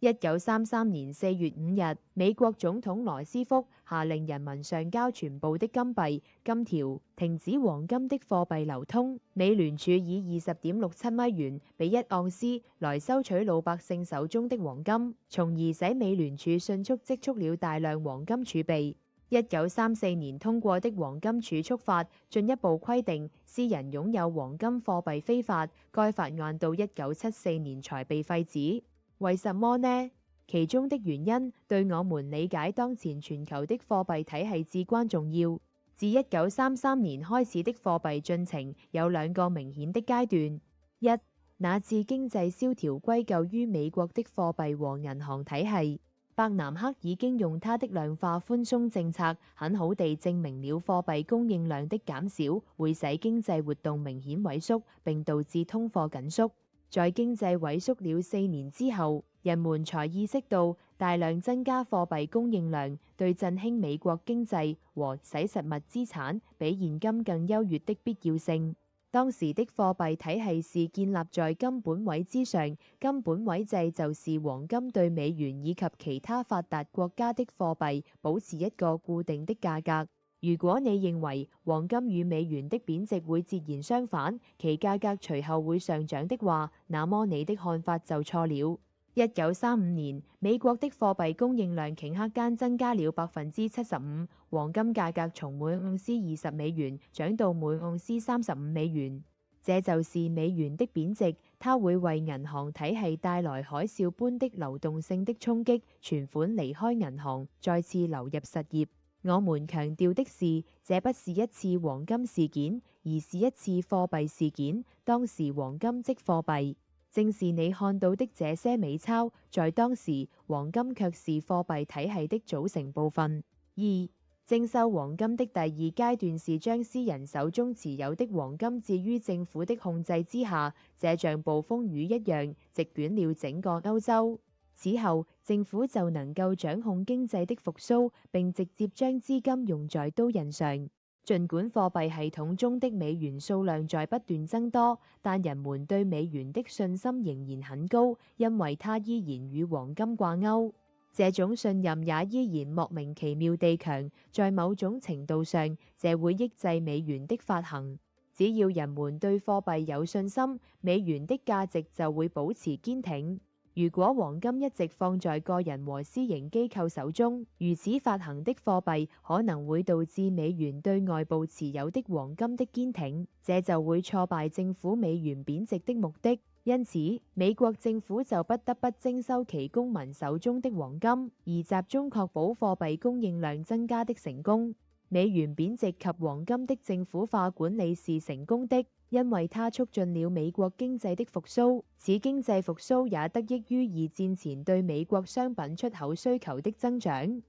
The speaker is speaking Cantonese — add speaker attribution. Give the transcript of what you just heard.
Speaker 1: 1933年4月5日，美國總統羅斯福下令人民上交全部的金幣、金條，停止黃金的貨幣流通。美聯儲以20.67美元比1盎司來收取老百姓手中的黃金，從而使美聯儲迅速積蓄了大量黃金儲備。1934年通過的黃金儲蓄法進一步規定，私人擁有黃金貨幣非法，該法案到1974年才被廢止。為什麼呢？其中的原因對我們理解當前全球的貨幣體系至關重要。自1933年開始的貨幣進程有兩個明顯的階段：一、那次經濟蕭條歸咎於美國的貨幣和銀行體系。伯南克已經用他的量化寬鬆政策很好地證明了貨幣供應量的減少會使經濟活動明顯萎縮，並導致通貨緊縮。在經濟萎縮了4年之後，人們才意識到大量增加貨幣供應量對振興美國經濟和使實物資產比現金更優越的必要性。當時的貨幣體系是建立在金本位之上，金本位制就是黃金對美元以及其他發達國家的貨幣保持一個固定的價格。如果你認為黃金與美元的貶值會截然相反，其價格隨後會上漲的話，那麼你的看法就錯了。1935年，美國的貨幣供應量頃刻間增加了75%，黃金價格從每盎司20美元漲到每盎司35美元。這就是美元的貶值，它會為銀行體系帶來海嘯般的流動性的衝擊，存款離開銀行，再次流入實業。我們強調的是，這不是一次黃金事件，而是一次貨幣事件。當時黃金即貨幣，正是你看到的這些美鈔，在當時黃金卻是貨幣體系的組成部分。二、徵收黃金的第二階段是將私人手中持有的黃金置於政府的控制之下，這像暴風雨一樣席捲了整個歐洲。此後，政府就能夠掌控經濟的復甦，並直接將資金用在刀刃上。儘管貨幣系統中的美元數量在不斷增多，但人們對美元的信心仍然很高，因為它依然與黃金掛鈎。這種信任也依然莫名其妙地強，在某種程度上，這會抑制美元的發行。只要人們對貨幣有信心，美元的價值就會保持堅挺。如果黃金一直放在個人和私營機構手中，如此發行的貨幣可能會導致美元對外部持有的黃金的堅挺，這就會挫敗政府美元貶值的目的。因此，美國政府就不得不徵收其公民手中的黃金，而集中確保貨幣供應量增加的成功。美元貶值及黃金的政府化管理是成功的，因為它促進了美國經濟的復甦，此經濟復甦也得益於二戰前對美國商品出口需求的增長。